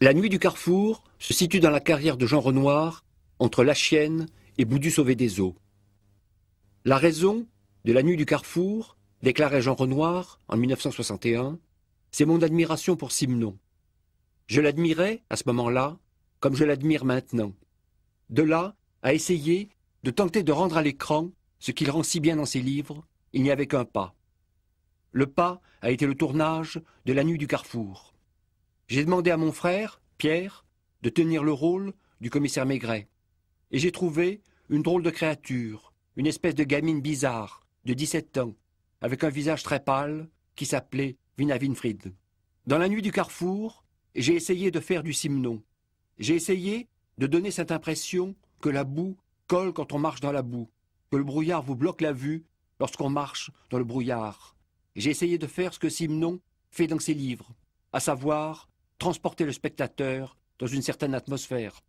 La nuit du Carrefour se situe dans la carrière de Jean Renoir, entre La Chienne et Boudu-Sauvé-des-Eaux. La raison de la nuit du Carrefour, déclarait Jean Renoir en 1961, c'est mon admiration pour Simenon. Je l'admirais, à ce moment-là, comme je l'admire maintenant. De là à essayer de tenter de rendre à l'écran ce qu'il rend si bien dans ses livres, il n'y avait qu'un pas. Le pas a été le tournage de La nuit du Carrefour. J'ai demandé à mon frère, Pierre, de tenir le rôle du commissaire Maigret. Et j'ai trouvé une drôle de créature, une espèce de gamine bizarre, de 17 ans, avec un visage très pâle, qui s'appelait Vina Winfried. Dans La nuit du Carrefour, j'ai essayé de faire du Simenon. J'ai essayé de donner cette impression que la boue colle quand on marche dans la boue, que le brouillard vous bloque la vue lorsqu'on marche dans le brouillard. J'ai essayé de faire ce que Simenon fait dans ses livres, à savoir transporter le spectateur dans une certaine atmosphère.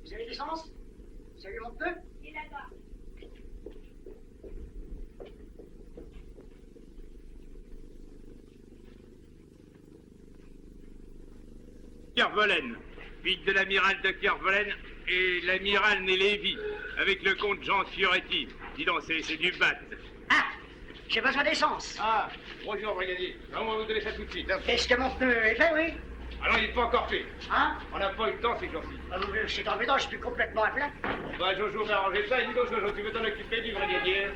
Vous avez l'essence? Salut mon pneu? Il est là-bas. Kervolen, fille de l'amiral de Kervolen et l'amiral Nélévi, avec le comte Jean Fioretti. Dis donc, c'est du bat. Ah! J'ai besoin d'essence. Ah, bonjour, brigadier. On va vous donner ça tout de suite. Hein. Est-ce que mon pneu est fait, oui? Ah non, il n'est pas encore fait. Hein? On n'a pas eu le temps ces jours-ci. Ah, vous voulez que je suis embêtant, je suis complètement à plat. Bah, Jojo va arranger ça. Et dis donc, Jojo, tu veux t'en occuper du brigadier?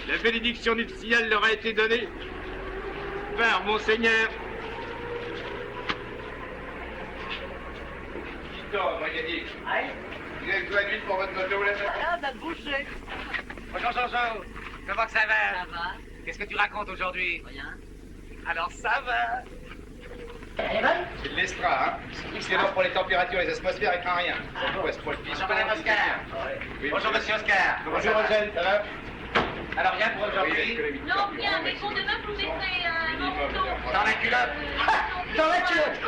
La bénédiction nuptiale leur a été donnée par Monseigneur. Dis-toi, brigadier. Aïe? Vous avez besoin d'huile pour votre moto, là? Ah, va bouger. Bonjour Jojo, comment ça va? Ça va? Qu'est-ce que tu racontes aujourd'hui? Rien. Alors ça va? Elle est bonne? C'est de l'Estra, hein? C'est bon pour les températures et les atmosphères, il craint rien. Ouais, c'est pour le fils. Bonjour Madame Oscar. Oui, Bonjour Monsieur Oscar. Bonjour, Eugène, ça va? Alors rien pour aujourd'hui? Non, bien, mais pour demain, vous mettrez un manteau. Dans la culotte? Dans la culotte.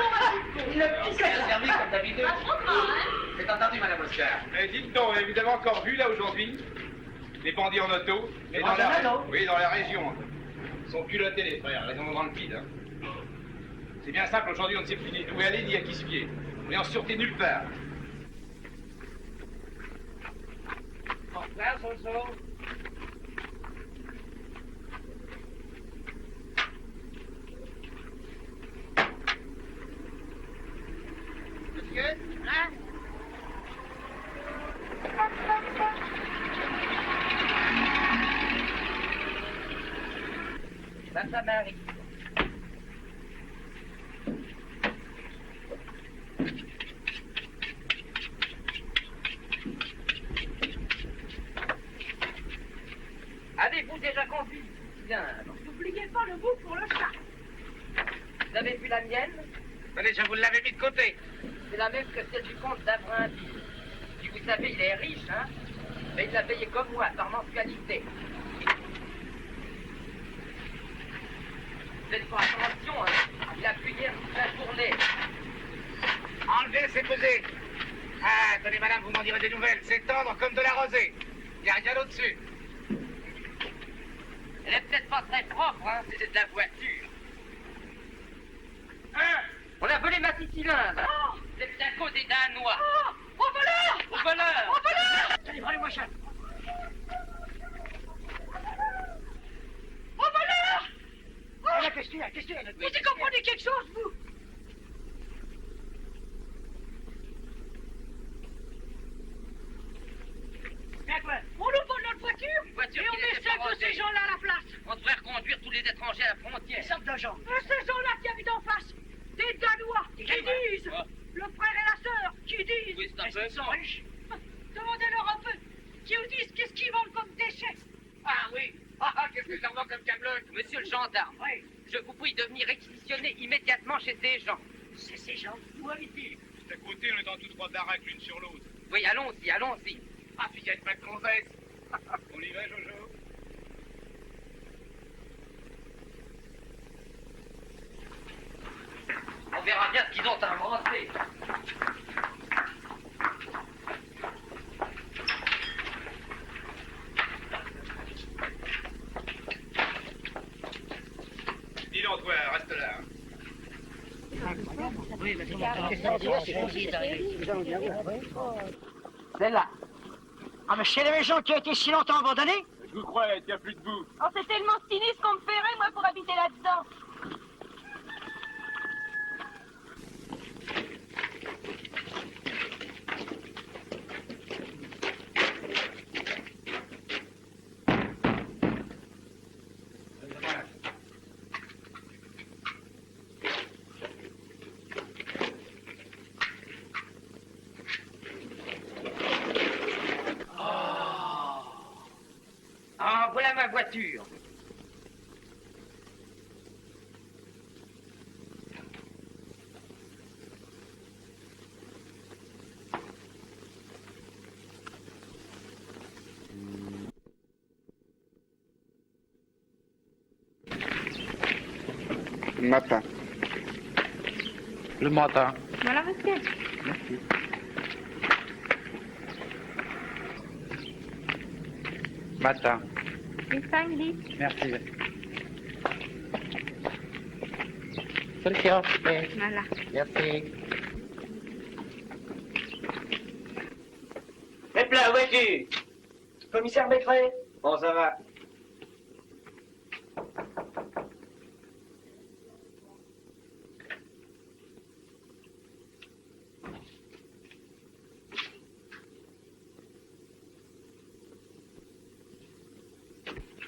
Une Le Bien servi comme d'habitude. Pas trop grand, hein? C'est entendu Madame Oscar. Dites donc, vous avez encore vu là aujourd'hui les bandits en auto? Les Et bandits en auto? Oui, dans la région. Ils sont culottés les frères, ils sont dans le vide. Hein. C'est bien simple, aujourd'hui on ne sait plus ni où aller ni à qui se fier. On est en sûreté nulle part. En place, Jojo. Monsieur? Hein? Santa Marie. Avez-vous déjà conduit? Bien, alors. N'oubliez pas le bout pour le chat. Vous avez vu la mienne? Venez, je vous l'avais mis de côté. C'est la même que celle du comte d'Abraham. vous savez, il est riche, hein. Mais il l'a payé comme moi, par mensualité. Faites pas attention, hein. Il a plu hier toute la journée. Enlevez, c'est pesé. Ah, tenez, madame, vous m'en direz des nouvelles. C'est tendre comme de la rosée. Il n'y a rien au-dessus. Elle est peut-être pas très propre, hein. C'est de la voiture. Hein? On a volé ma petite cylindre. Oh, c'est bien cause des Danois. Oh, au voleur! Au voleur! Au voleur! Allez, prenez-moi ça. Au voleur! Ah, qu'est-ce qu'il y a? Vous y comprenez quelque chose, vous? Bien quoi? On nous vole notre voiture, Une voiture et on qui n'était met pas 5 de rangée. ces gens-là à la place. On devrait reconduire tous les étrangers à la frontière. Des sortes de gens. Et ces gens-là qui habitent en face, des Danois, qui disent, Oh. le frère et la sœur, qui disent, Oui, c'est un Est-ce peu qu'ils sont riches? demandez-leur un peu, qui vous disent qu'est-ce qu'ils vendent comme déchets. Ah oui. Ah, qu'est-ce que j'en vois comme câbleuse. Monsieur le gendarme, Oui. je vous prie de venir réquisitionner immédiatement chez ces gens. C'est ces gens. Où habitent-ils? À côté, on est dans toutes trois baraques l'une sur l'autre. Oui, allons-y, allons-y. Ah, fillette, pas de gonzesse. On y va, Jojo? On verra bien ce qu'ils ont inventé. Dis donc, toi, reste là. Celle-là. Ah, mais chez les gens qui ont été si longtemps abandonnés? Je vous crois, il n'y a plus debout. Oh, c'est tellement sinistre qu'on me ferait, moi, pour habiter là-dedans. Ah, voilà ma voiture. Matin. Le matin. Voilà, monsieur. Matin. Les 5 litres. Merci. Solution. Voilà. Merci. Mets plat, voiture. Commissaire Becquerel. Bon, ça va.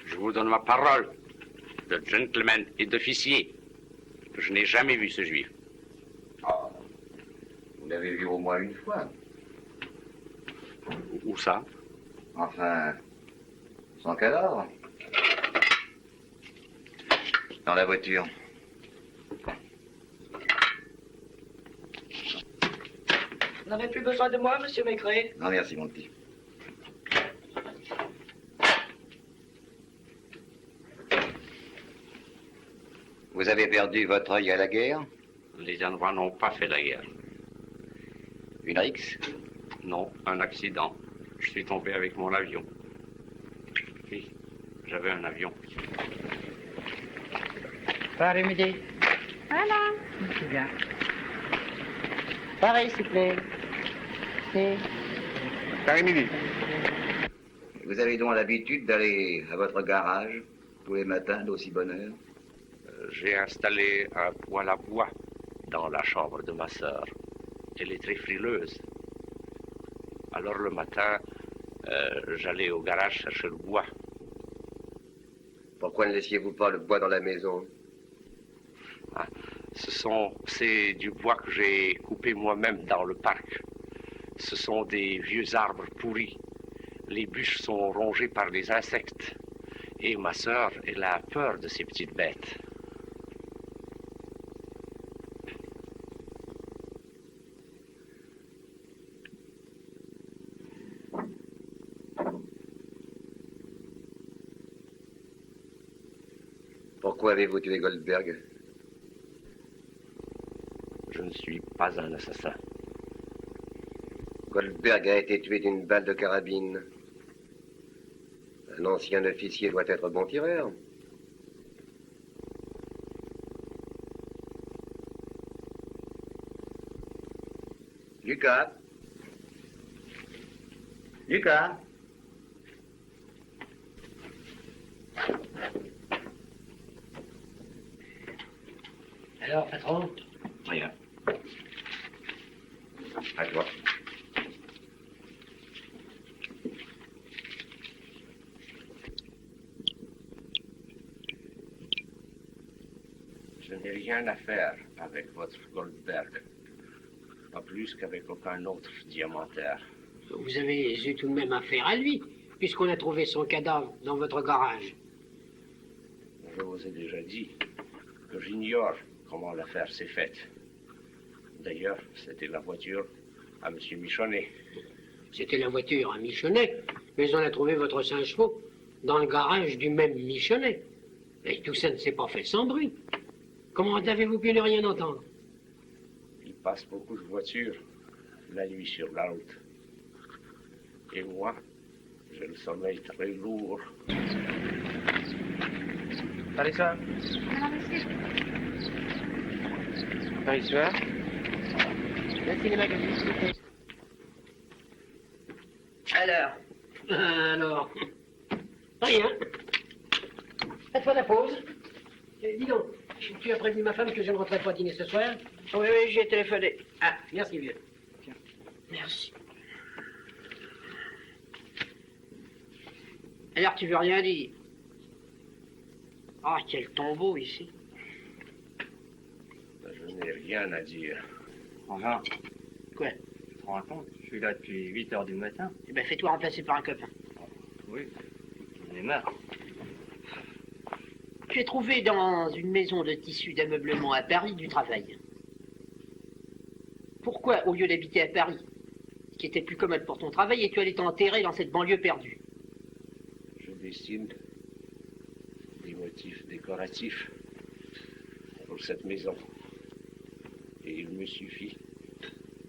Je vous donne ma parole de gentleman et d'officier. Je n'ai jamais vu ce juif. Ah, vous l'avez vu au moins une fois. Où ça? Enfin, son cadavre. Dans la voiture. Vous n'avez plus besoin de moi, monsieur Maigret? Non, merci, mon petit. Vous avez perdu votre œil à la guerre? Les Danois n'ont pas fait la guerre. Une rixe? Non, un accident. Je suis tombé avec mon avion. Oui, j'avais un avion. Paris midi. Voilà. C'est bien. Paris, s'il vous plaît. C'est. Paris midi. Vous avez donc l'habitude d'aller à votre garage tous les matins d'aussi bonne heure? J'ai installé un poêle à bois dans la chambre de ma sœur. Elle est très frileuse. Alors le matin, j'allais au garage chercher le bois. Pourquoi ne laissiez-vous pas le bois dans la maison? C'est du bois que j'ai coupé moi-même dans le parc. Ce sont des vieux arbres pourris. Les bûches sont rongées par des insectes. Et ma sœur, elle a peur de ces petites bêtes. Pourquoi avez-vous tué Goldberg? Je ne suis pas un assassin. Goldberg a été tué d'une balle de carabine. Un ancien officier doit être bon tireur. Lucas? Lucas? Alors, patron? Rien. À toi. Je n'ai rien à faire avec votre Goldberg. Pas plus qu'avec aucun autre diamantaire. Vous avez eu tout de même affaire à lui, puisqu'on a trouvé son cadavre dans votre garage. Je vous ai déjà dit que j'ignore comment l'affaire s'est faite. D'ailleurs, c'était la voiture à M. Michonnet. C'était la voiture à Michonnet, mais on a trouvé votre 5 chevaux dans le garage du même Michonnet. Et tout ça ne s'est pas fait sans bruit. Comment avez-vous pu ne rien entendre? Il passe beaucoup de voitures la nuit sur la route. Et moi, j'ai le sommeil très lourd. Allez, ça. Paris soir. Le cinéma que Alors. Rien. Faites-toi la pause. Dis donc, tu as prévenu ma femme que je ne rentrerai pas dîner ce soir? Oui, j'ai téléphoné. Ah, merci, vieux. Merci. Alors, tu veux rien dire? Ah, quel tombeau ici. Je n'ai rien à dire. Enfin, Quoi? tu te rends compte, je suis là depuis 8 heures du matin. Eh ben, fais-toi remplacer par un copain. Oui, j'en ai marre. Tu es trouvé dans une maison de tissu d'ameublement à Paris du travail. Pourquoi, au lieu d'habiter à Paris, ce qui était plus commode pour ton travail, es-tu allé t'enterrer dans cette banlieue perdue? Je dessine des motifs décoratifs pour cette maison. Et il me suffit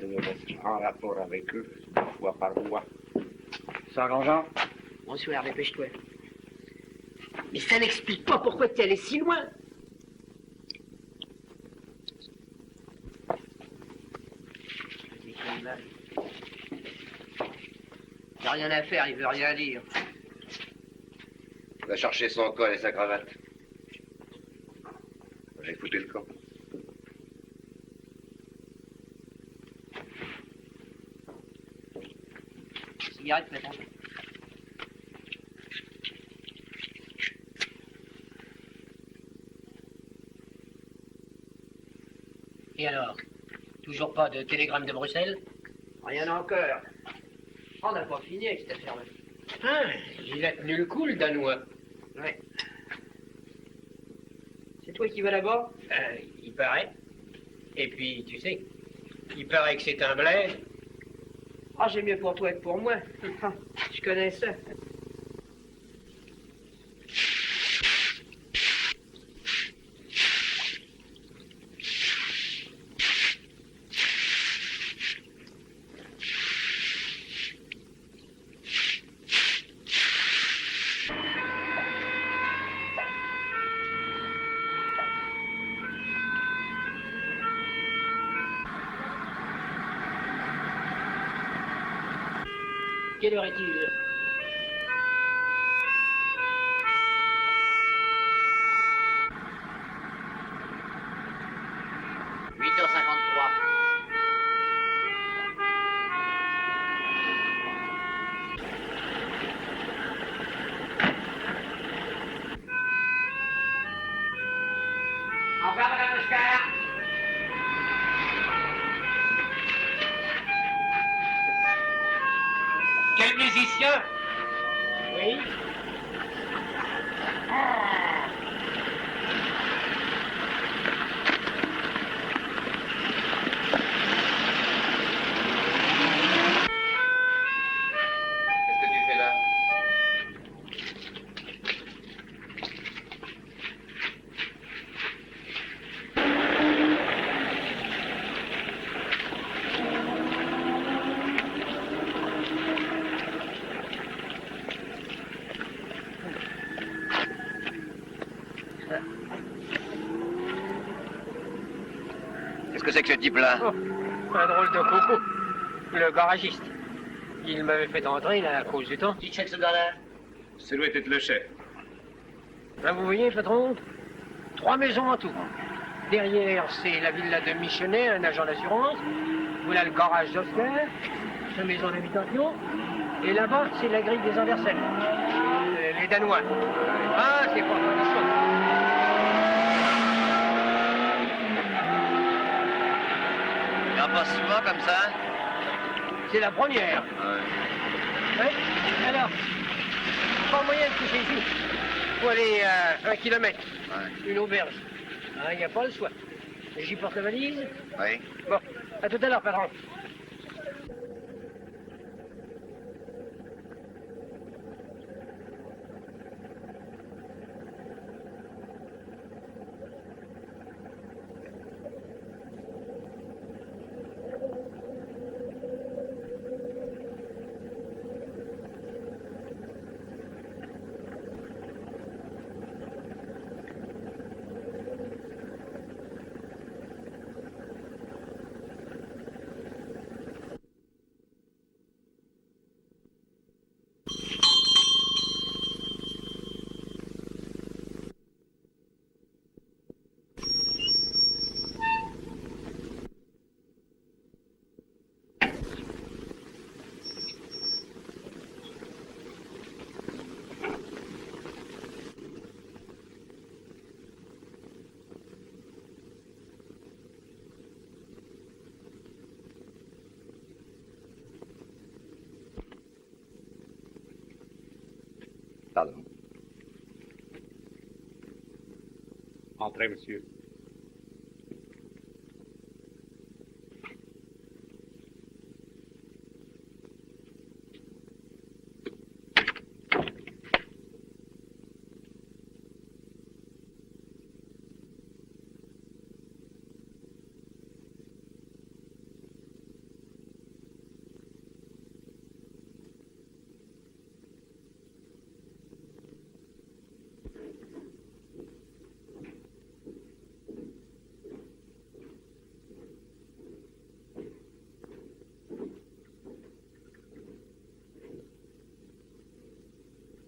de me mettre en rapport avec eux 2 fois par mois. Ça, Grandjean? Bonsoir, dépêche-toi. Mais ça n'explique pas pourquoi tu es allé si loin. Il n'a rien à faire, il veut rien dire. Va chercher son col et sa cravate. J'ai foutu le camp. Cigarette, madame. Et alors? Toujours pas de télégramme de Bruxelles? Rien encore. On n'a pas fini avec cette affaire-là. Ah, il a tenu le coup, le Danois. Ouais. C'est toi qui vas là-bas? Il paraît. Et puis, tu sais, il paraît que c'est un bled. Ah, j'ai mieux pour toi que pour moi. Je connais ça. Quelle heure est-il? Au revoir, Madame Oscar. Quel musicien? Oui. Qu'est-ce que tu fais là? que c'est que ce type-là? Oh, un drôle de coco. Le garagiste. Il m'avait fait entrer là à cause du temps. Qui check ce gars-là? Ça doit être le chef. Là, vous voyez, patron, 3 maisons en tout. Derrière, c'est la villa de Michenet, un agent d'assurance. Voilà le garage d'Oscar, sa maison d'habitation. Et là-bas, c'est la grille des Andersen. Les Danois. Ah, c'est pas mal de choses. Il en passe souvent comme ça? C'est la première. Ouais. Alors, pas moyen de coucher ici. Faut aller à 1 kilomètre. Une auberge. Il n'y a pas le choix. J'y porte la valise. Oui. Bon, à tout à l'heure, patron. Pardon. Entrez, monsieur.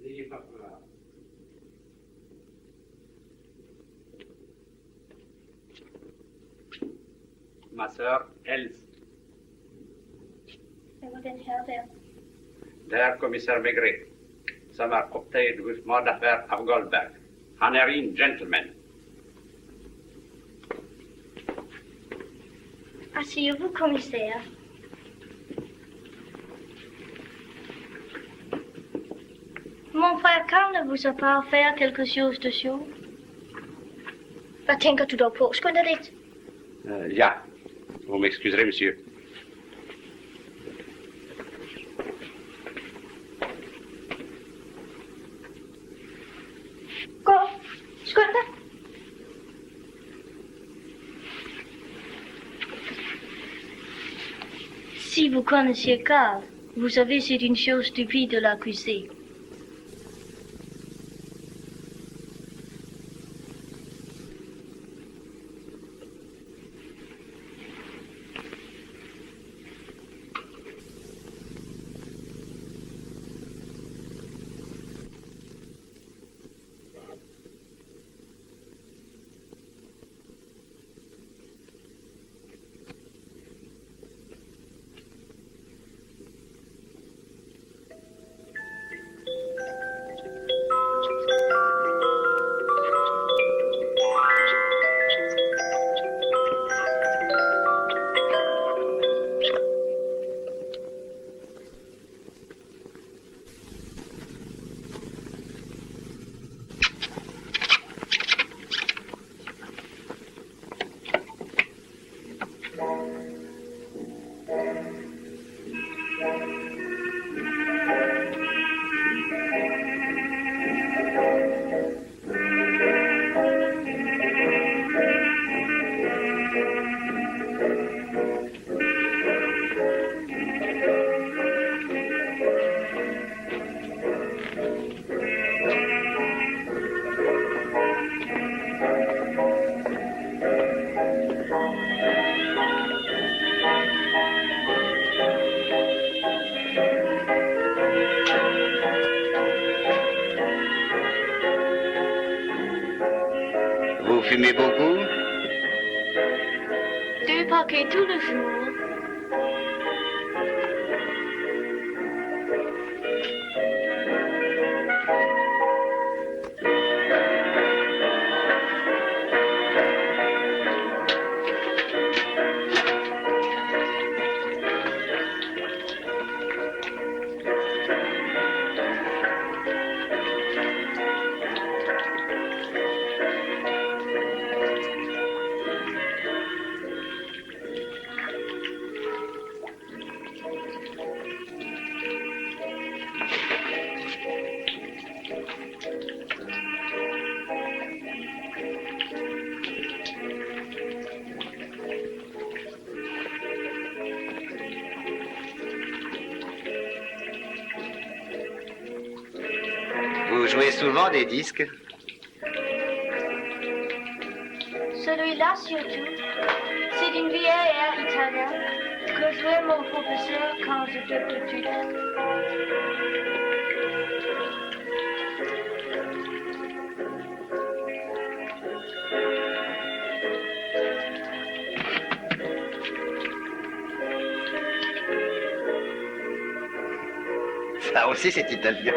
N'ayez pas peur. Ma sœur, Else. Der Kommissar Maigret. Samar opteert with Mordaffer of Goldberg. Han är in, gentlemen. Asseyez-vous, commissaire. Mon frère Karl ne vous a pas offert quelque chose de chaud? Hvad tænker du dog på? Skynd dig lidt. Ja, vous m'excuserez, monsieur. Gå. Skynd dig. Si vous connaissiez Karl, vous savez c'est une chose stupide de l'accuser. fumez beaucoup? 2 paquets tout le jour. Vous jouez souvent des disques? Celui-là surtout, c'est une vieille air italienne que jouait mon professeur quand j'étais petite. Ça aussi, c'est italien.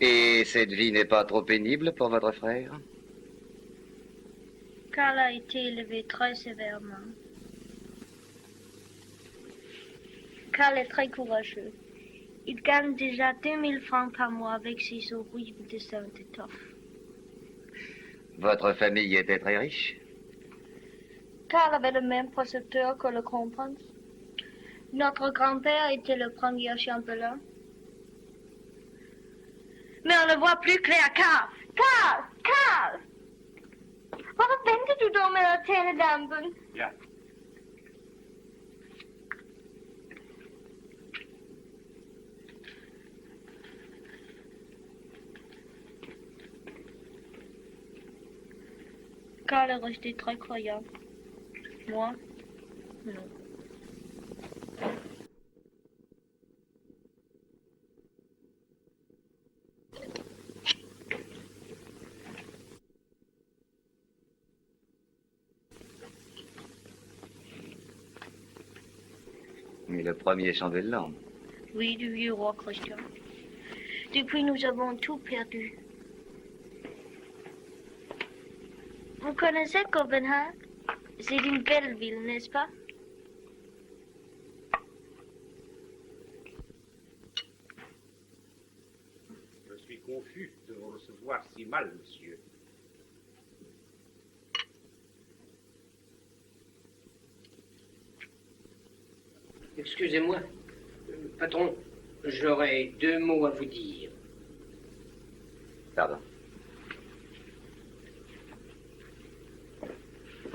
Et cette vie n'est pas trop pénible pour votre frère? Carl a été élevé très sévèrement. Carl est très courageux. Il gagne déjà 2000 francs par mois avec ses horribles dessins d'étoffe. Votre famille était très riche? Carl avait le même précepteur que le comprince. Notre grand-père était le premier chambellan. Mais on ne voit plus clair. Carl! Carl! Carl! Varför vänder du då med tändlampan? Ja. Carl est resté très croyant. Moi, non. Mais le premier chambellan. Oui, du vieux roi Christian. Depuis, nous avons tout perdu. Vous connaissez Copenhague? C'est une belle ville, n'est-ce pas? Je suis confus de vous recevoir si mal, monsieur. Excusez-moi, patron, j'aurais 2 mots à vous dire. Pardon.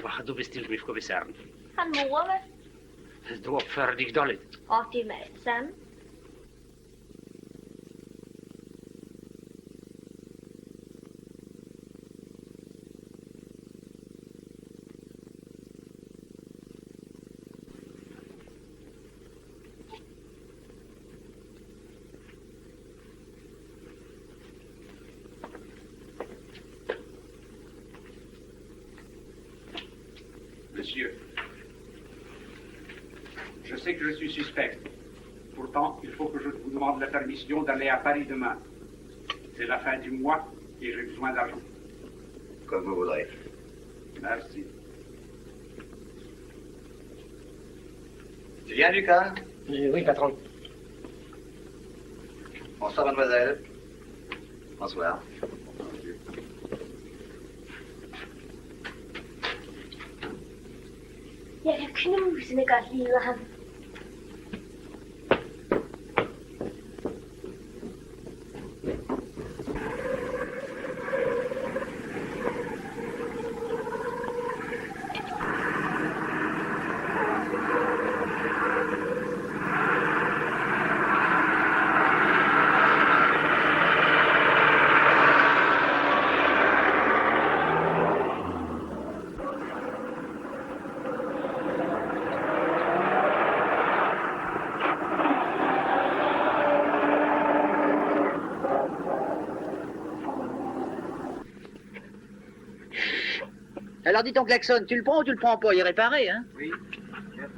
Vad beställer mig kommissarien? Han mår väl? Det var färdigdåligt. 80 med sen. Monsieur, je sais que je suis suspect. Pourtant, il faut que je vous demande la permission d'aller à Paris demain. C'est la fin du mois et j'ai besoin d'argent. Comme vous voudrez. Merci. Tu viens, Lucas? Oui, patron. Bonsoir, mademoiselle. Bonsoir. Jeg kan knusende godt lide ham. Alors dis ton klaxon, tu le prends ou tu le prends pas? Il est réparé, hein? Oui, merci.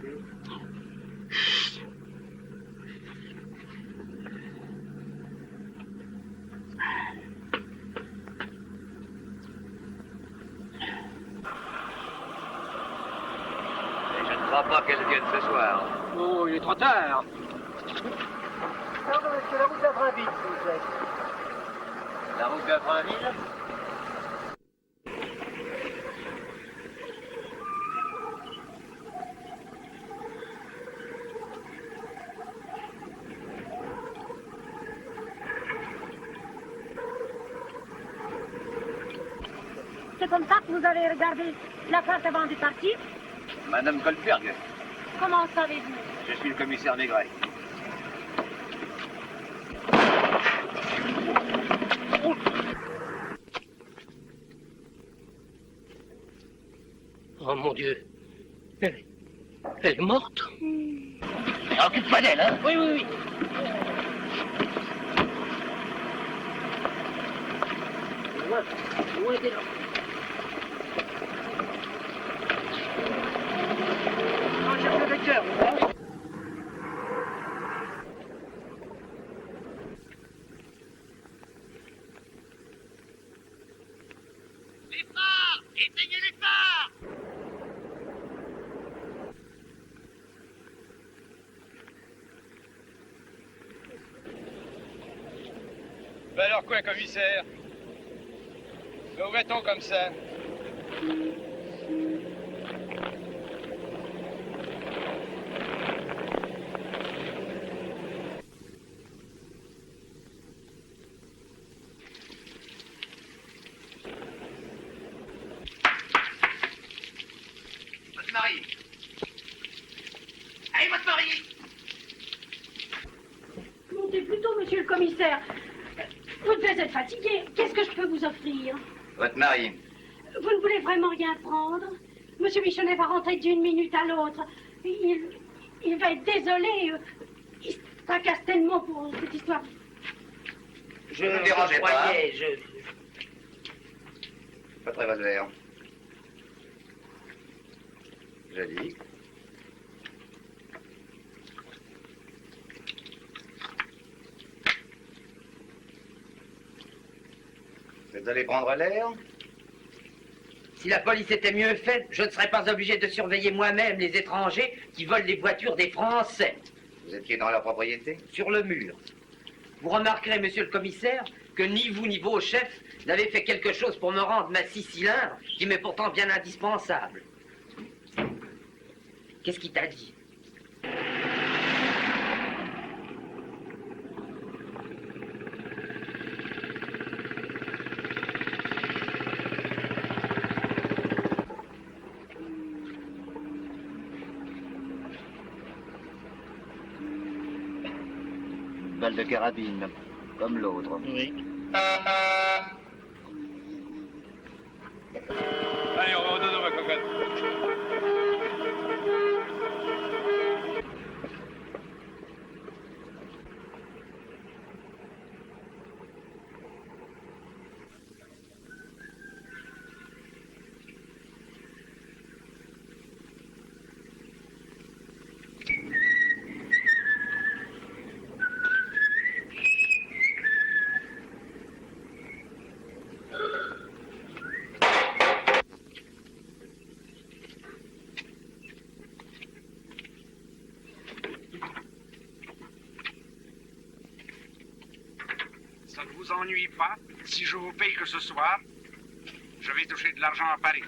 Et je ne crois pas qu'elle vienne ce soir. Oh, il est trop tard. Pardon, monsieur, la route d'Avrainville, s'il vous plaît. La route d'Avrainville? C'est comme ça que vous avez regardé la carte avant de partir? Madame Goldberg, Comment savez-vous? je suis le commissaire Maigret. Oh mon Dieu. Elle est morte. Occupe-toi d'elle, hein? Oui, oui, oui. Loin t'es là. On cherche le vecteur. Les phares! Éteignez les phares! Ben alors quoi, commissaire? Mais où va-t-on comme ça? Votre mari. Allez, votre mari! Montez plutôt, monsieur le commissaire. Vous devez être fatigué. Qu'est-ce que je peux vous offrir? Votre mari. Vous ne voulez vraiment rien prendre? Monsieur Michonnet va rentrer d'une minute à l'autre. Il va être désolé. Il se tracasse tellement pour cette histoire. Je ne me dérangez pas. croyais, Votre revolver. Joli. Vous allez prendre l'air? Si la police était mieux faite, je ne serais pas obligé de surveiller moi-même les étrangers qui volent les voitures des Français. Vous étiez dans leur propriété? Sur le mur. Vous remarquerez, monsieur le commissaire, que ni vous ni vos chefs n'avez fait quelque chose pour me rendre ma 6 cylindres, qui m'est pourtant bien indispensable. Qu'est-ce qu'il t'a dit? Balle de carabine, comme l'autre. Oui. Allez, on va au dodo, ma cocotte. Ça ne vous ennuie pas si je vous paye que ce soir? Je vais toucher de l'argent à Paris.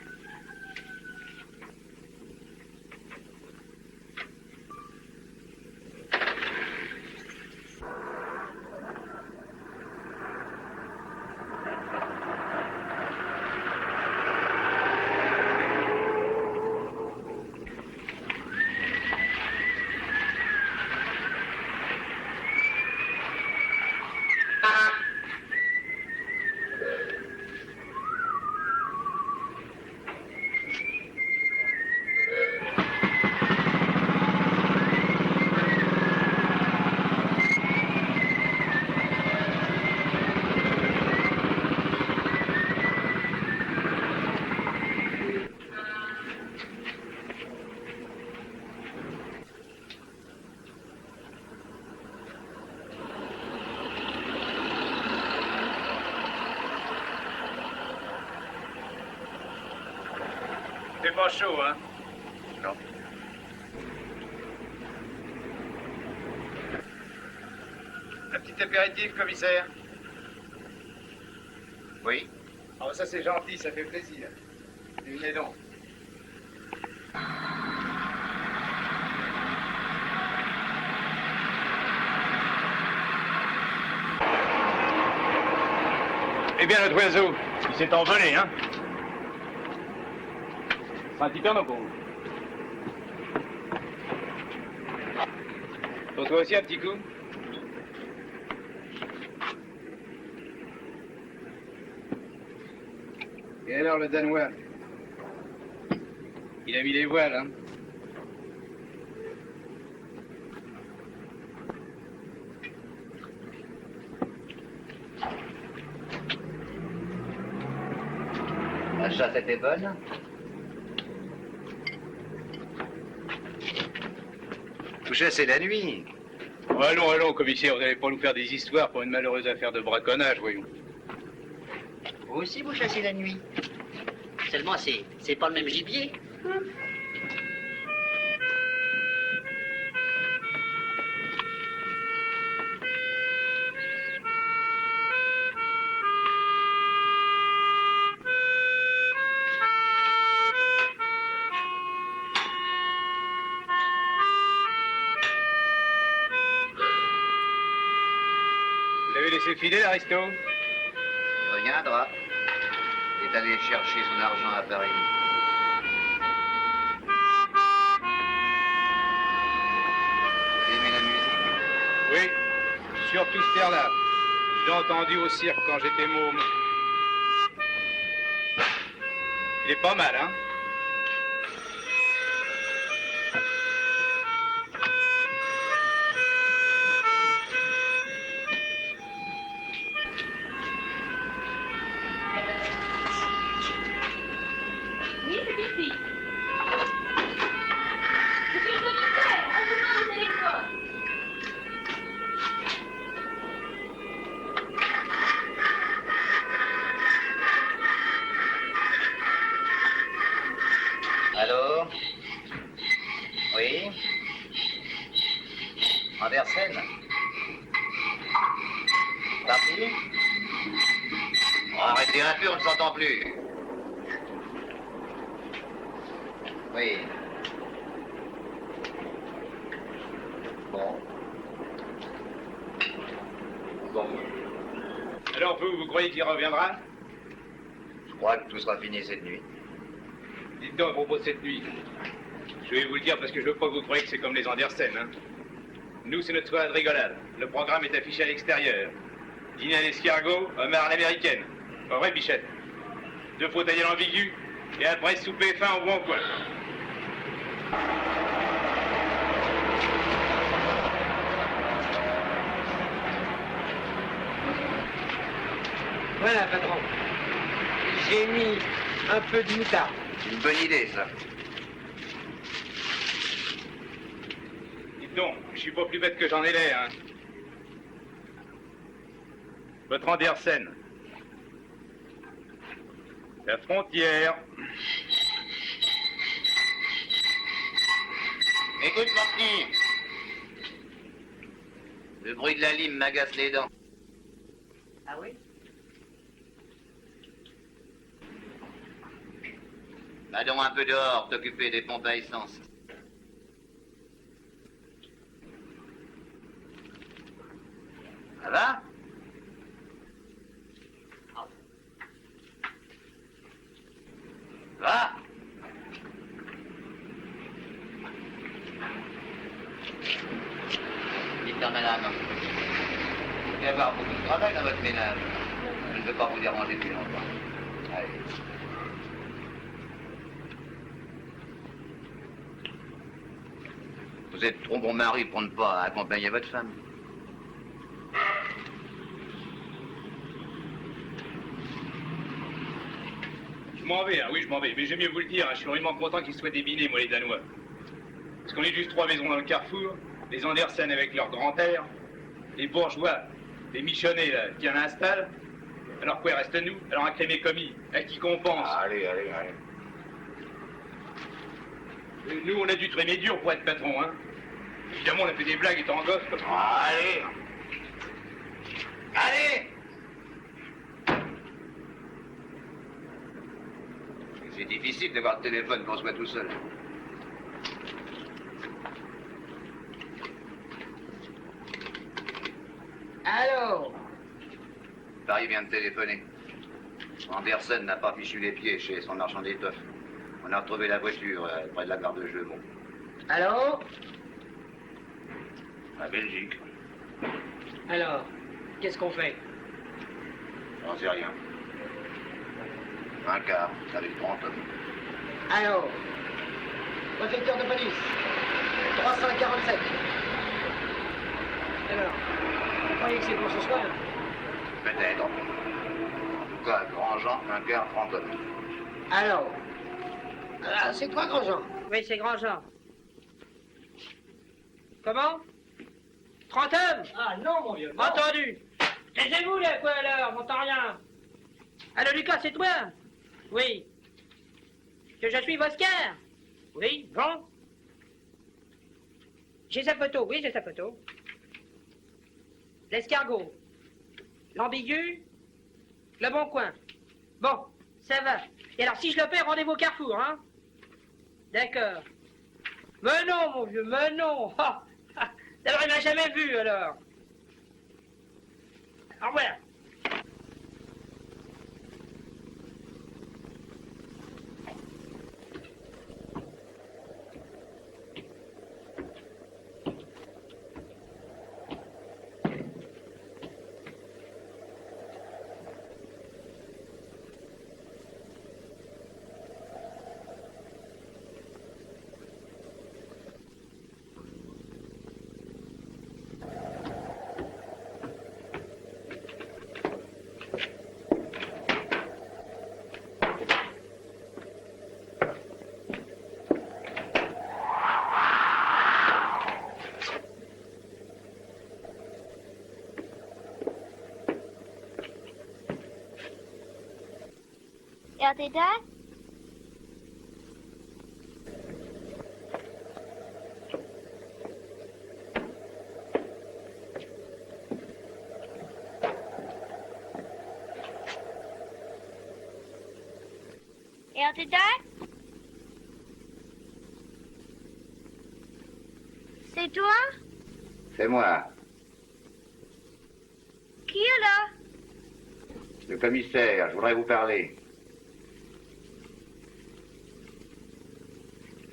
pas chaud, hein? Non. Un petit apéritif, commissaire? Oui. Oh, ça c'est gentil, ça fait plaisir. Venez donc. Eh bien, notre oiseau, il s'est envolé, hein? C'est un petit perno pour vous. Pour toi aussi, un petit coup? Et alors, le Danois? Il a mis les voiles, hein? La chasse était bonne? Tout ça, c'est la nuit. Oh, allons, allons, commissaire, vous n'allez pas nous faire des histoires pour une malheureuse affaire de braconnage, voyons. Vous aussi, vous chassez la nuit? Seulement, c'est pas le même gibier. Vous l'avez laissé filer, Aristo? Il reviendra. Il est allé chercher son argent à Paris. Vous aimez la musique? Oui, surtout ce air-là. Je l'ai entendu au cirque quand j'étais môme. Il est pas mal, hein? Oui, c'est ici. Monsieur le commissaire, on vous demande au téléphone. Allô? Oui? Andersen? Parti? Oh, arrêtez un peu, on ne s'entend plus. Oui. Bon. Bon. Alors vous croyez qu'il reviendra? Je crois que tout sera fini cette nuit. Dites donc à propos de cette nuit. Je vais vous le dire parce que je veux pas que vous croyez que c'est comme les Andersen, hein. Nous, c'est notre soirée de rigolade. Le programme est affiché à l'extérieur. Dîner à l'escargot, homard à l'américaine. Pas vrai, Bichette? 2 fautes à l'ambigu, et après souper fin au bon coin. Voilà, patron. J'ai mis un peu de moutarde. Une bonne idée, ça. Dites donc, je suis pas plus bête que j'en ai l'air, hein. Votre Andersen. La frontière. Écoute, mon petit. Le bruit de la lime m'agace les dents. Ah oui? Va donc un peu dehors, t'occuper des pompes à essence. Ça va? Va? Dites-moi, madame, il va y avoir beaucoup de travail dans votre ménage. Je ne veux pas vous déranger plus longtemps. Allez. Vous êtes trop bon mari pour ne pas accompagner votre femme. Je m'en vais, hein, oui, je m'en vais. Mais j'aime mieux vous le dire, hein, je suis vraiment content qu'ils soient débinés, moi, les Danois. Parce qu'on est juste 3 maisons dans le carrefour, les Andersen avec leur grand air, les bourgeois, les michonnets, là, qui en installent. Alors quoi, il reste nous? Alors un crémé commis, hein, qui compense. Allez, allez, allez. Nous, on a dû traîner dur pour être patron, hein. Évidemment, on a fait des blagues étant gosse. Allez. Allez. C'est difficile d'avoir le téléphone quand on se met tout seul. Allô? Paris vient de téléphoner. Andersen n'a pas fichu les pieds chez son marchand d'étoffes. On a retrouvé la voiture près de la gare de Jeumont. Allô? La Belgique. Alors, qu'est-ce qu'on fait? J'en sais rien. Un quart, avec 30 hommes. Allô? Préfecture de police. 347. Alors, vous croyez que c'est pour ce soir? Peut-être. En tout cas, Grandjean, un quart, 30 hommes. Allô? Ah, c'est toi, Grandjean? Oui, c'est Grandjean. Comment 30 hommes? Ah non, mon vieux. non. Entendu. Taisez-vous, là, quoi, alors? M'entends rien. Allô, Lucas, c'est toi? Oui. Que je suis Oscar? Oui, Jean? J'ai sa photo, oui, j'ai sa photo. L'escargot. L'ambigu. Le bon coin. Bon, ça va. Et alors, si je le paie, rendez-vous au Carrefour, hein? D'accord. Mais non, mon vieux, mais non. Ah, ah, d'abord, il m'a jamais vu, alors. Au revoir. Are they dead? Are they dead? C'est toi? C'est moi, Qui est là? le commissaire, je voudrais vous parler.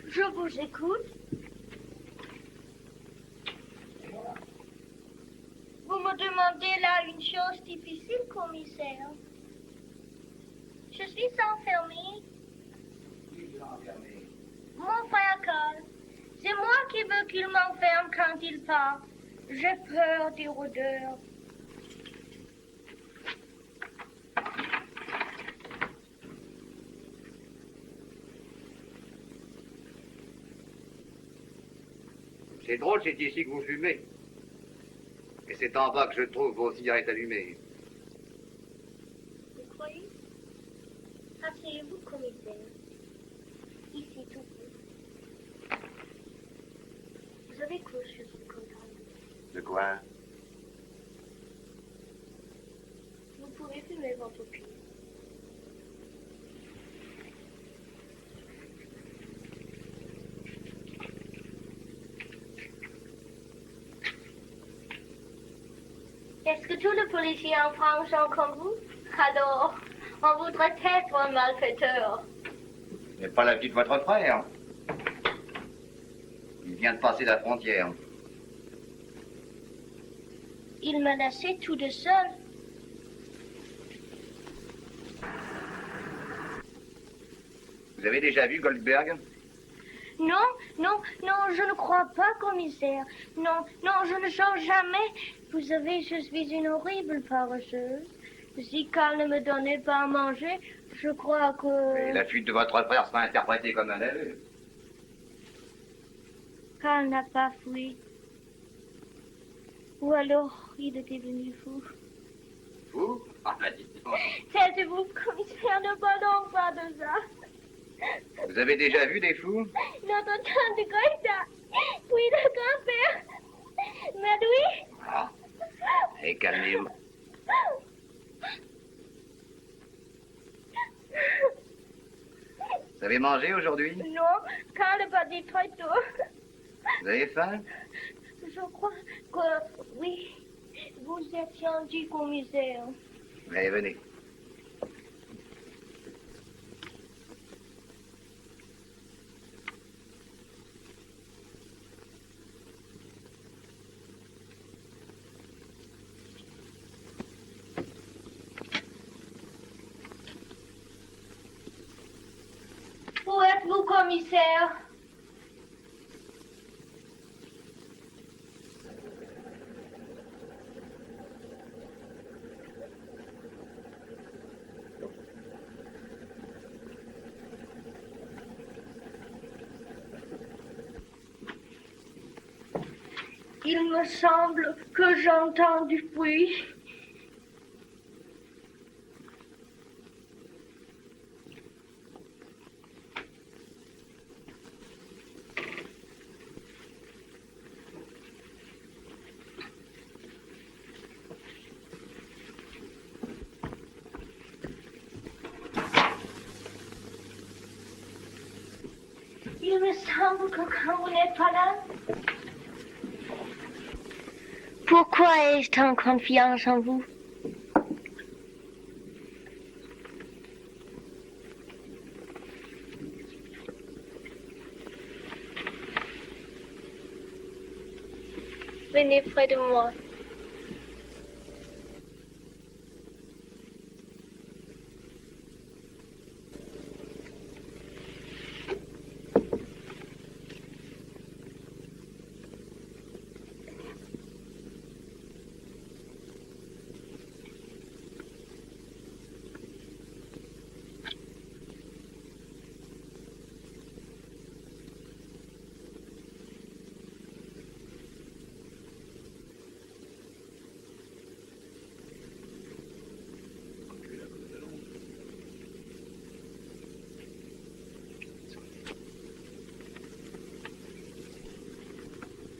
Je vous écoute. Vous me demandez là une chose difficile, commissaire. Je suis enfermée. Mon frère Carl. C'est moi qui veux qu'il m'enferme quand il part. J'ai peur des rôdeurs. C'est drôle, c'est ici que vous fumez. Et c'est en bas que je trouve vos cigarettes allumées. Vous croyez? Asseyez-vous, commissaire. Ici, tout près. Vous avez quoi, je suis contente. De quoi? Vous pouvez fumer votre pied. Est-ce que tous les policiers en France sont comme vous? Alors, on voudrait être un malfaiteur. Mais pas la vie de votre frère. Il vient de passer la frontière. Il m'a laissé tout de seul. Vous avez déjà vu Goldberg? Non, non, non, je ne crois pas, commissaire. Non, non, je ne sors jamais. Vous savez, je suis une horrible paresseuse. Si Carl ne me donnait pas à manger, je crois que... Mais la fuite de votre frère sera interprétée comme un aveu. Carl n'a pas fui. Ou alors, il était devenu fou. Fou? Ah, bah dites donc. Taisez-vous, commissaire, ne parlons pas de ça. Vous avez déjà vu des fous? Notre tante Greta. Oui, le grand-père. Mais oui. Ah. Et calmez-vous. Vous avez mangé aujourd'hui? Non, quand le bâti très tôt. Vous avez faim? Je crois que oui. Vous êtes gentil, commissaire. Allez, venez. Où êtes-vous, commissaire? Il me semble que j'entends du bruit. Il me semble que quand vous n'êtes pas là... Pourquoi ai-je tant confiance en vous? Venez près de moi.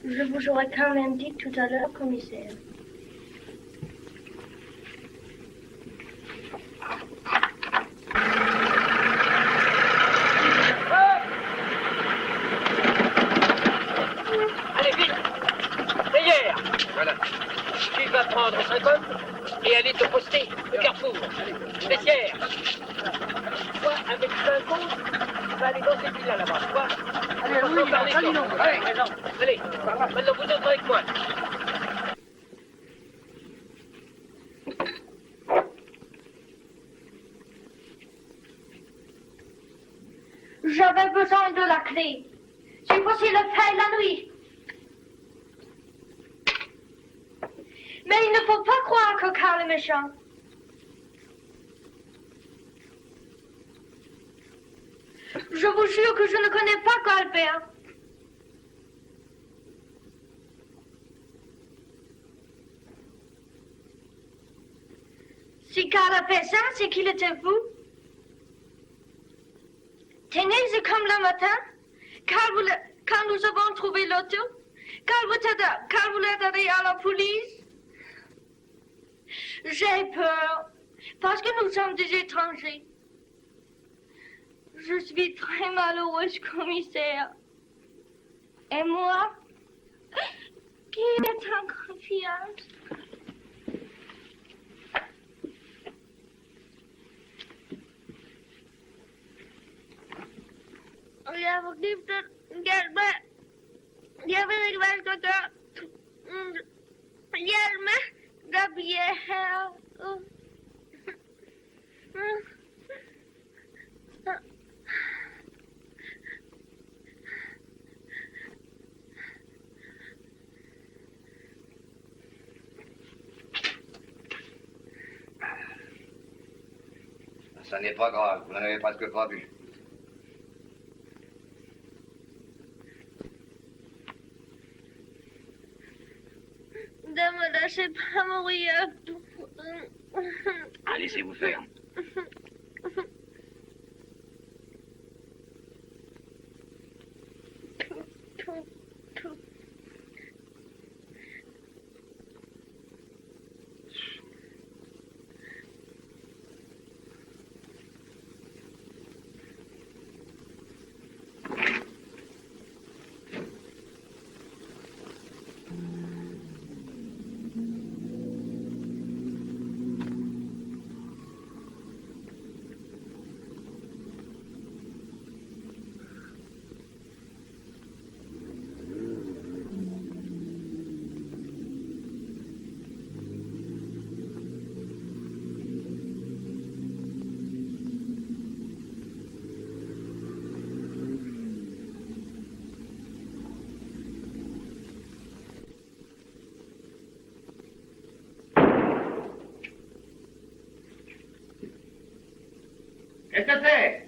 Je vous aurais quand même dit tout à l'heure, commissaire. Allez, vite! Meilleur! Voilà. Tu vas prendre 50 et aller te poster au carrefour. Bessière! Toi, avec 50, tu vas aller dans cette ville-là, là-bas, tu vois? Allez, oui, allez, maintenant vous entrez avec moi. J'avais besoin de la clé. C'est possible de faire la nuit. Mais il ne faut pas croire que Carl est méchant. Je vous jure que je ne connais pas Colbert. Si Carl a fait ça, c'est qu'il était fou. Tenez, c'est comme le matin, quand nous avons trouvé l'auto, quand vous êtes allé à la police. J'ai peur, parce que nous sommes des étrangers. Je suis très malheureuse, commissaire. Et moi, qui est en confiance? Jag var giften, jag vet inte vad jag ska ta. Hjälp mig, Gabriel här. Ça n'est pas grave, vous n'en avez presque pas bu. Ne me lâchez pas mourir. Ah, laissez-vous faire. Qu'est-ce que c'est?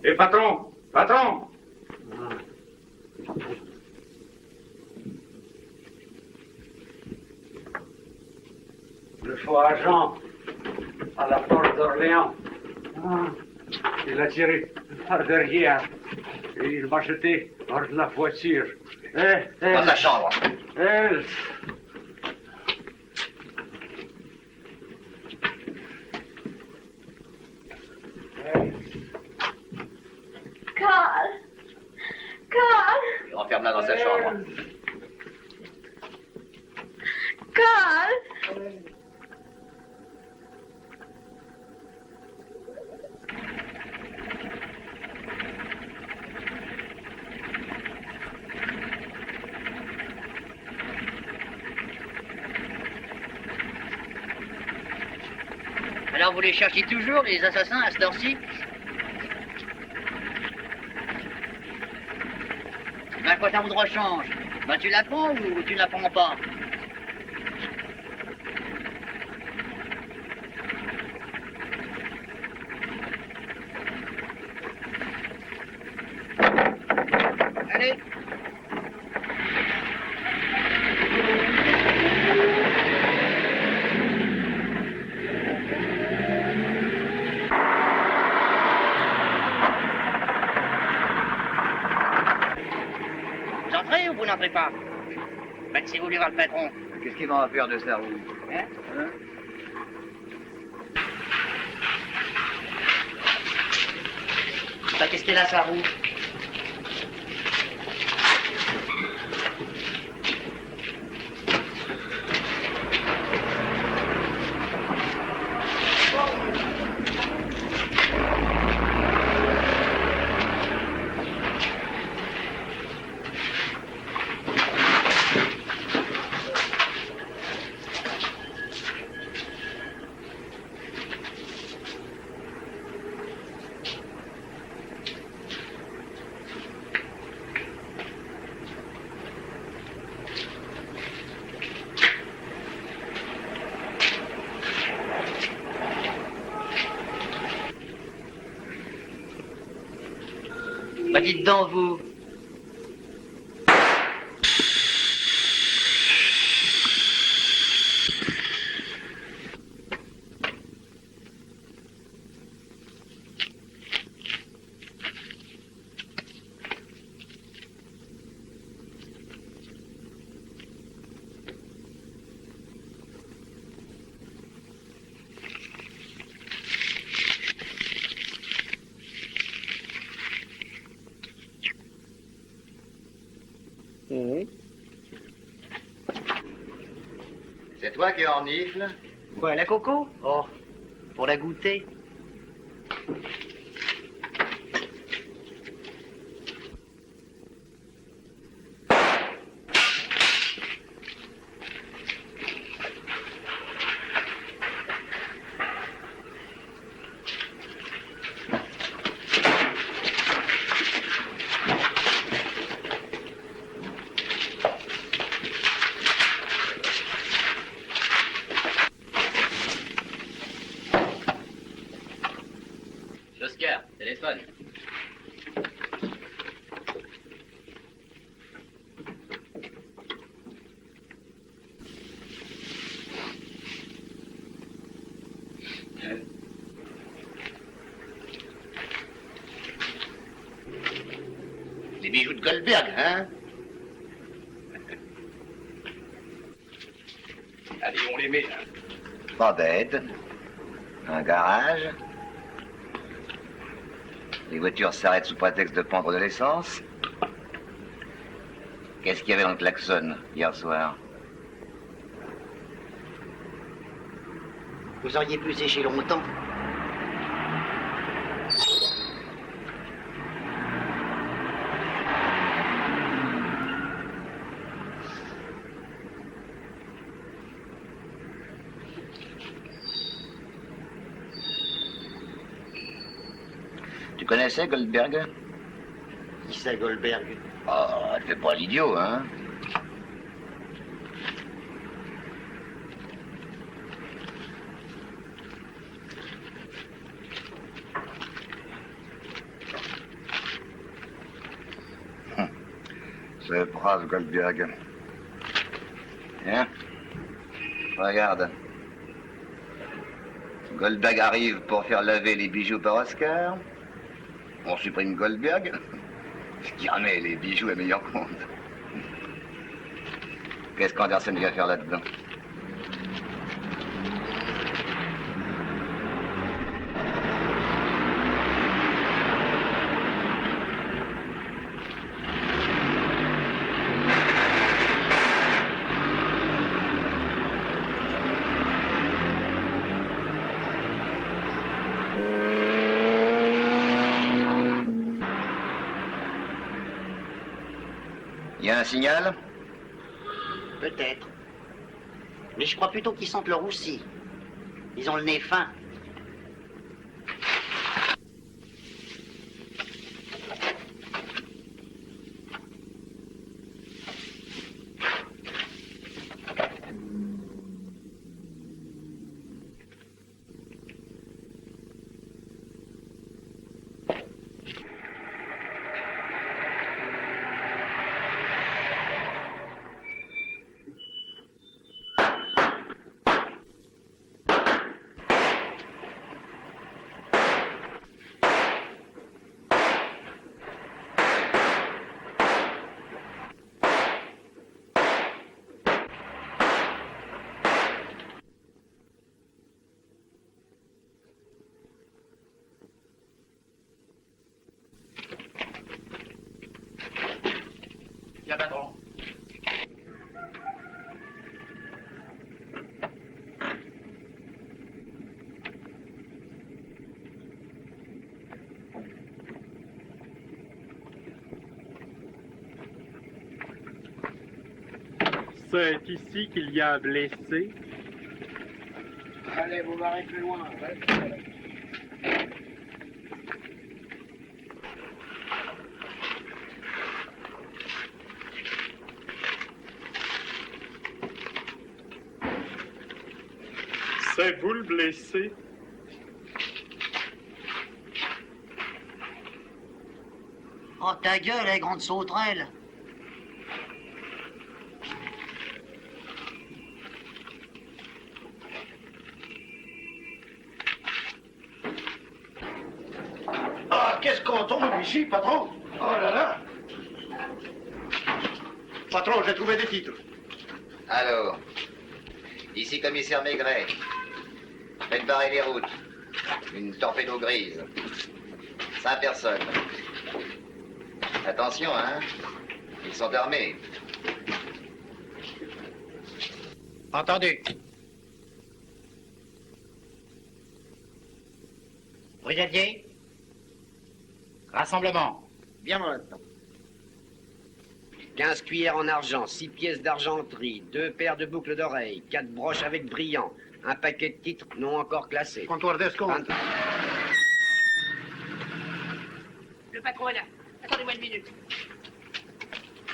Et patron, patron! Le faux agent à la porte d'Orléans. Il a tiré par derrière et il m'a jeté hors de la voiture. Dans sa chambre. Carl! Carl! Enferme-la dans sa chambre. Carl! Alors vous les cherchez toujours, les assassins, à cette heure-ci? Ben, quoi ça vous rechange? Ben, tu la prends ou tu ne la prends pas? Allez! Vous entrez ou vous n'entrez pas? Ben, si vous voulez voir le patron. Qu'est-ce qu'il va en faire de sa roue? Hein? Ben, qu'est-ce qu'elle a, sa roue? Bah dites donc, vous. C'est toi qui enifle? Quoi, la coco? Oh, pour la goûter. téléphone. Les bijoux de Goldberg, hein? Allez, on les met là. Pas bête. Un garage. Les voitures s'arrêtent sous prétexte de prendre de l'essence. Qu'est-ce qu'il y avait dans le klaxon hier soir? Vous auriez pu sécher longtemps. Tu connaissais Goldberg? Qui c'est Goldberg? Oh, elle fait pas l'idiot, hein? Ce brave Goldberg. Hein? Regarde. Goldberg arrive pour faire laver les bijoux par Oscar. On supprime Goldberg, ce qui remet les bijoux à meilleur compte. Qu'est-ce qu'Andersen vient faire là-dedans? Il y a un signal? Peut-être. Mais je crois plutôt qu'ils sentent le roussi. Ils ont le nez fin. Bien, patron. C'est ici qu'il y a un blessé. Allez, vous m'arrêtez plus loin. C'est vous le blessé? Oh, ta gueule, la grande sauterelle! Ah, qu'est-ce qu'on tombe ici, patron? Oh là là! Patron, j'ai trouvé des titres. Alors, ici commissaire Maigret. Faites barrer les routes. Une torpédo grise. 5 personnes. Attention, hein? Ils sont armés. Entendu. Brigadier. Rassemblement. Bien maintenant. 15 cuillères en argent, 6 pièces d'argenterie, 2 paires de boucles d'oreilles, 4 broches avec brillants, un paquet de titres non encore classés. Comptoir d'escompte. Le patron est là. Attendez-moi une minute.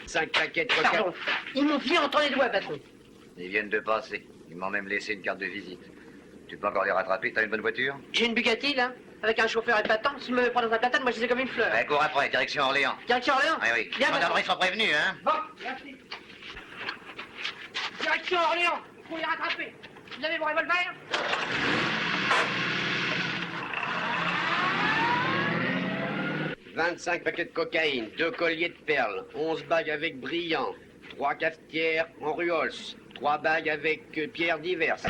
5 paquets de coca. Pardon. Ils m'ont plié entre les doigts, patron. Ils viennent de passer. Ils m'ont même laissé une carte de visite. Tu peux encore les rattraper? T'as une bonne voiture? J'ai une Bugatti, là. avec un chauffeur épatant. S'il me prend dans un platane, moi je sais comme une fleur. Cours après, direction Orléans. Direction Orléans? Oui, oui. Bien, Les gendarmeries sont prévenus, hein. Bon, merci. Direction Orléans, il faut les rattraper. Vous avez vos revolvers? « 25 paquets de cocaïne, 2 colliers de perles, 11 bagues avec brillants, 3 cafetières en ruols, 3 bagues avec pierres diverses. »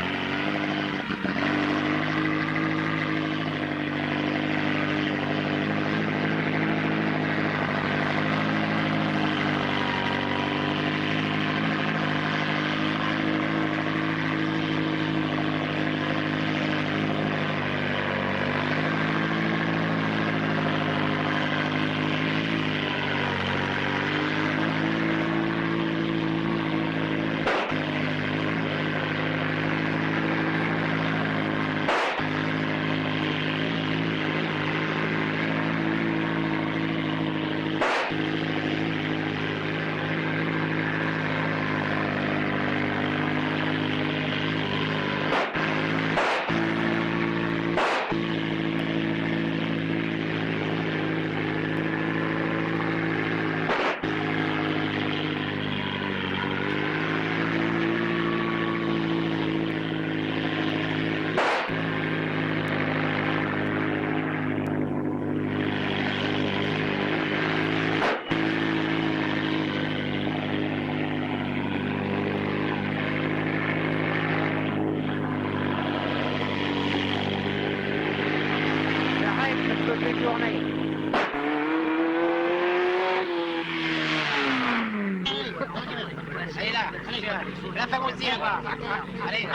Allez là, la femme aussi là-bas. Allez,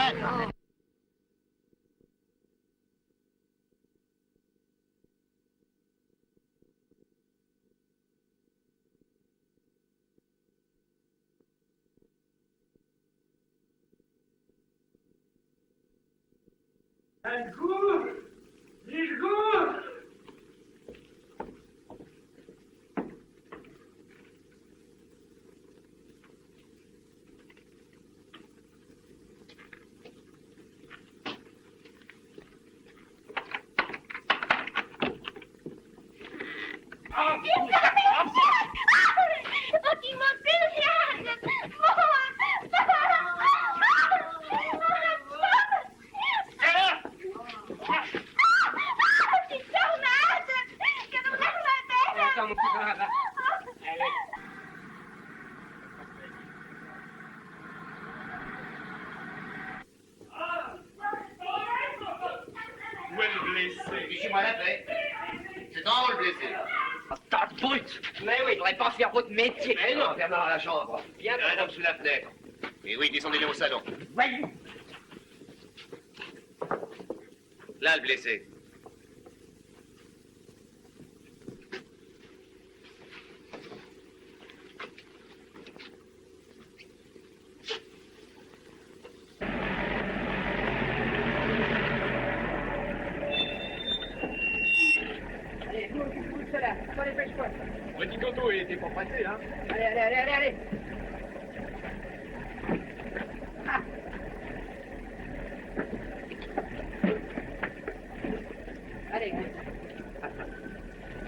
Un coup! Discours! Où est le blessé? Fichez-moi la paix. C'est en haut le blessé. tas de brutes! Mais oui, il faudrait pas faire votre métier. Mais non, ferme dans la chambre. Bien, Il y a un homme sous la fenêtre. Et oui, descendez-le au salon. Voyou! Là, le blessé. Allez, vous, cela. Toi, dépêche-toi. Petit Canto, il était pas pressé, hein? Allez, allez, allez, allez, allez. Ah. Allez.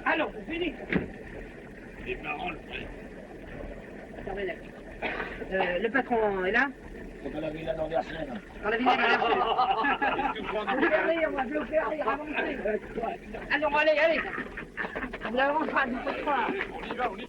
Allons, c'est fini. Il est marrant, le frère. Attendez là. Le patron est là? C'est dans la villa d'Andersen. Dans la villa d'Andersen. Allez, on va bloquer, allez, avancez. Allons, allez, allez. On avancera, il faut croire. On y va, on y va.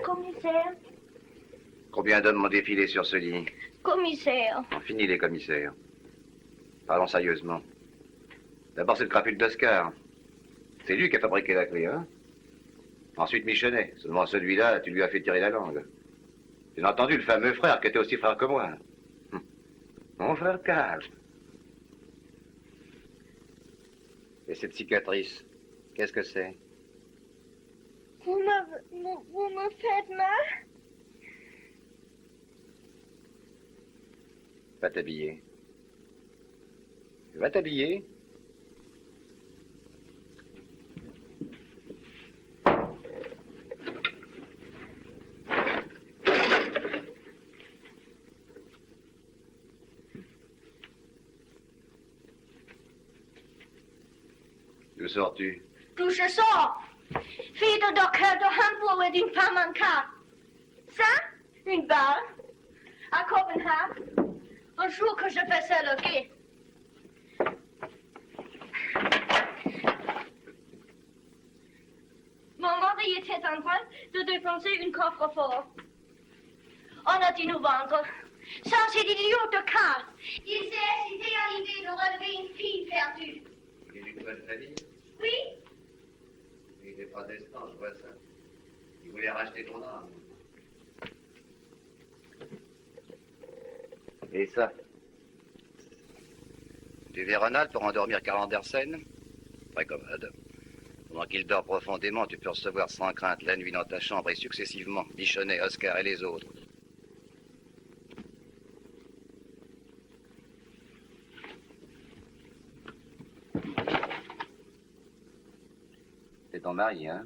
Commissaire, Combien d'hommes ont défilé sur ce lit? commissaire. On finit les commissaires. Parlons sérieusement. D'abord, c'est le crapule d'Oscar. C'est lui qui a fabriqué la clé, hein? Ensuite, Michonnet. Seulement celui-là, tu lui as fait tirer la langue. J'ai entendu le fameux frère qui était aussi frère que moi. Mon frère Carl. Et cette cicatrice, qu'est-ce que c'est? Vous me faites mal? Va t'habiller. Va t'habiller. D'où sors-tu? D'où je sors? Fille de docteur de Hambourg et d'une femme en cas. Ça? Une balle? À Copenhague? Un jour que je faisais le quai. Mon mari était en train de défoncer une coffre-fort. On a dû nous vendre. Ça, c'est l'idiot de Karl. Il s'est excité à l'idée de relever une fille perdue. Il est d'une bonne famille. Oui? Il était protestant, je vois ça. Il voulait racheter ton âme. Et ça? Tu verras Ronald pour endormir Karl Andersen? Très commode. Pendant qu'il dort profondément, tu peux recevoir sans crainte la nuit dans ta chambre et successivement Michonnet, Oscar et les autres. C'est ton mari, hein?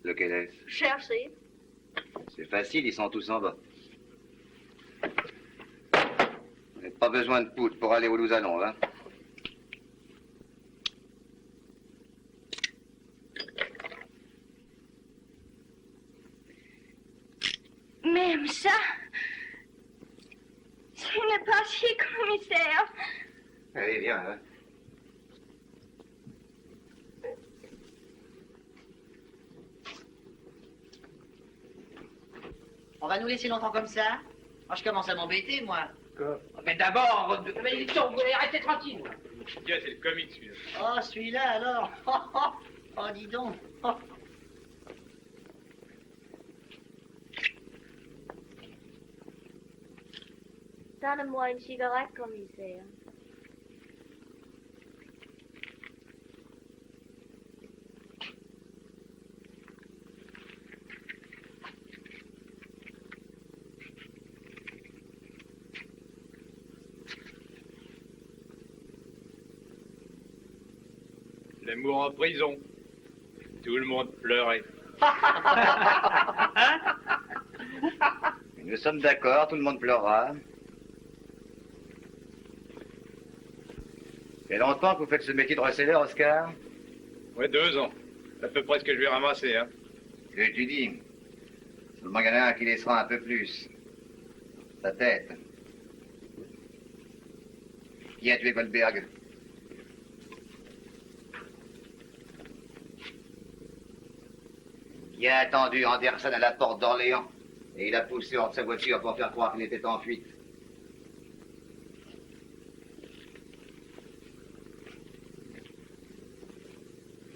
Lequel est-ce? Cherchez. C'est facile, ils sont tous en bas. Vous n'avez pas besoin de poudre pour aller où nous allons, hein? Même ça, ce n'est pas si, commissaire. Allez, viens, hein? On va nous laisser longtemps comme ça? Moi, je commence à m'embêter, moi. Mais d'abord, mais restez tranquille. Tiens, c'est le comique, celui-là. Oh, celui-là, alors. Oh, dis donc. Donne-moi une cigarette, commissaire. L'amour en prison. Tout le monde pleurait. Nous sommes d'accord, tout le monde pleurera. Il y a longtemps que vous faites ce métier de receleur, Oscar? Ouais, 2 ans. C'est à peu près ce que je vais ramasser, hein. Que tu dis? Seulement, il y en a un qui laissera un peu plus. Sa tête. Qui a tué Goldberg? Qui a attendu Andersen à la porte d'Orléans? Et il a poussé hors de sa voiture pour faire croire qu'il était en fuite.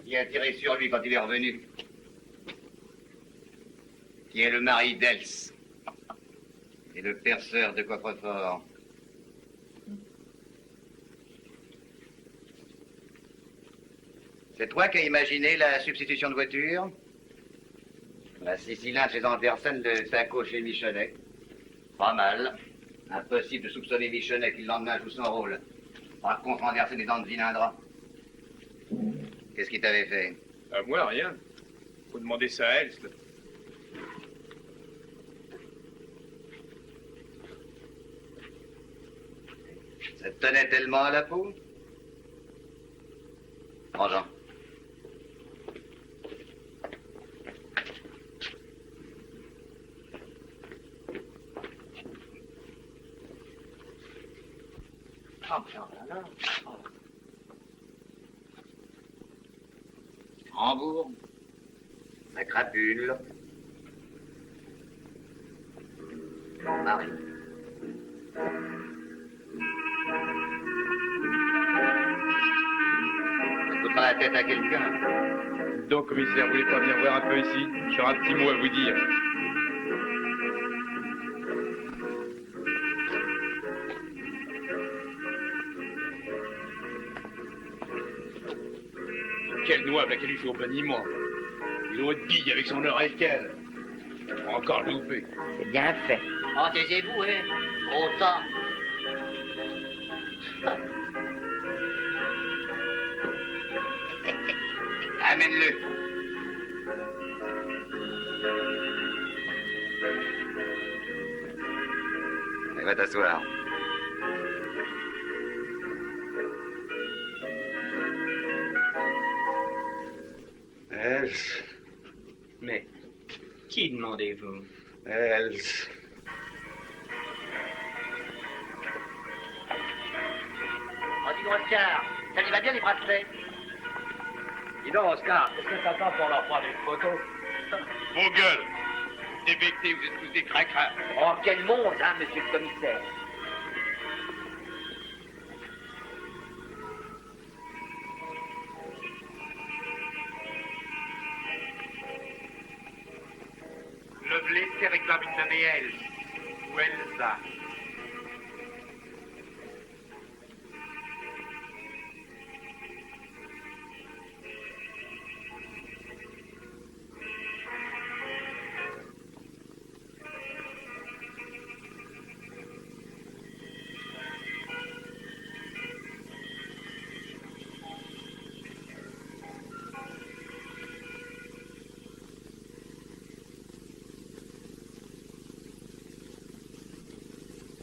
Qui a tiré sur lui quand il est revenu? Qui est le mari d'Els et le perceur de coffre-fort? C'est toi qui as imaginé la substitution de voiture? La 6 cylindres chez Andersen, le Taco chez Michonnet. Pas mal. Impossible de soupçonner Michonnet qui le lendemain joue son rôle. Par contre, Andersen est dans le cylindre. Qu'est-ce qu'il t'avait fait? À moi, rien. Faut demander ça à Elst. Ça te tenait tellement à la peau? Prends Jean. Hambourg, la crapule, mon mari. Ça coûtera la tête à quelqu'un. Donc, commissaire, vous voulez pas venir voir un peu ici? J'aurai un petit mot à vous dire. Quelle noix, là, qu'elle lui fait au baniment. Et l'autre bille avec son oreille qu'elle. Encore loupé. C'est bien fait. Oh, taisez-vous, hein. Autant. Amène-le. Elle va t'asseoir. Else. Mais qui demandez-vous? Else. Oh, dis donc, Oscar, ça lui va bien les bracelets? Dis donc, Oscar, qu'est-ce que t'attends pour leur prendre une photo? Vos gueules. Débectez, vous êtes tous des cracras. Oh, quel monde, hein, monsieur le commissaire. Le blessé réclame une nommée Else. Ou Elsa.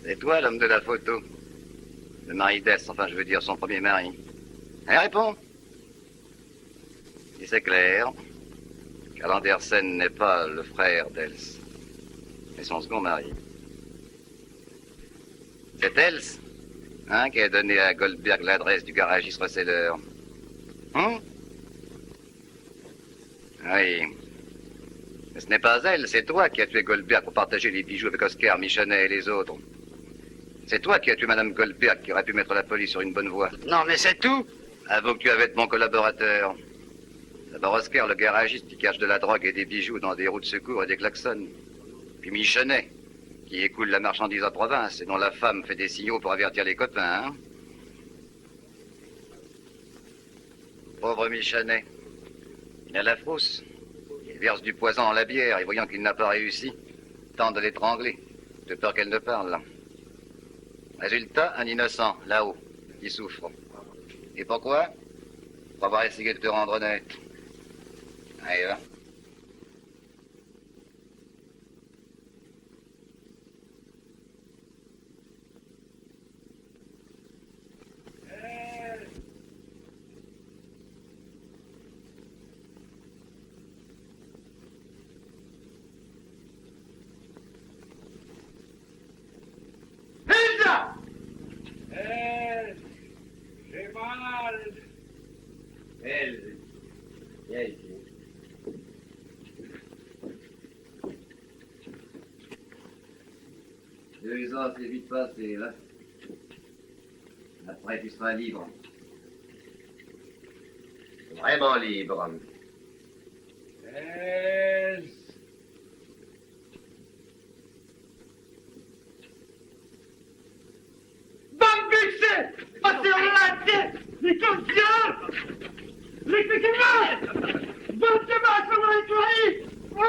C'est toi l'homme de la photo. Le mari d'Else, enfin je veux dire son premier mari. Elle répond. Et c'est clair qu'Alan Andersen n'est pas le frère d'Else, mais son second mari. C'est Else, hein, qui a donné à Goldberg l'adresse du garagiste receleur. Hein? Oui. Mais ce n'est pas elle, c'est toi qui as tué Goldberg pour partager les bijoux avec Oscar, Michonnet et les autres. C'est toi qui as tué Madame Goldberg qui aurait pu mettre la police sur une bonne voie. Non, mais c'est tout. Avoue que tu avais de bons collaborateurs. D'abord Oscar, le garagiste qui cache de la drogue et des bijoux dans des roues de secours et des klaxons. Puis Michonnet, qui écoule la marchandise en province et dont la femme fait des signaux pour avertir les copains, hein? Pauvre Michonnet. Il a la frousse. Il verse du poison dans la bière et voyant qu'il n'a pas réussi, tente de l'étrangler, de peur qu'elle ne parle. Résultat, un innocent, là-haut, qui souffre. Et pourquoi? Pour avoir essayé de te rendre honnête. Allez, va. J'ai mal. Elle. Viens ici. Deux ans, c'est vite passé, là. Après, tu seras libre. Vraiment libre. Passez la tête! Les conscients! Les péquiments! Votre main sur les toits!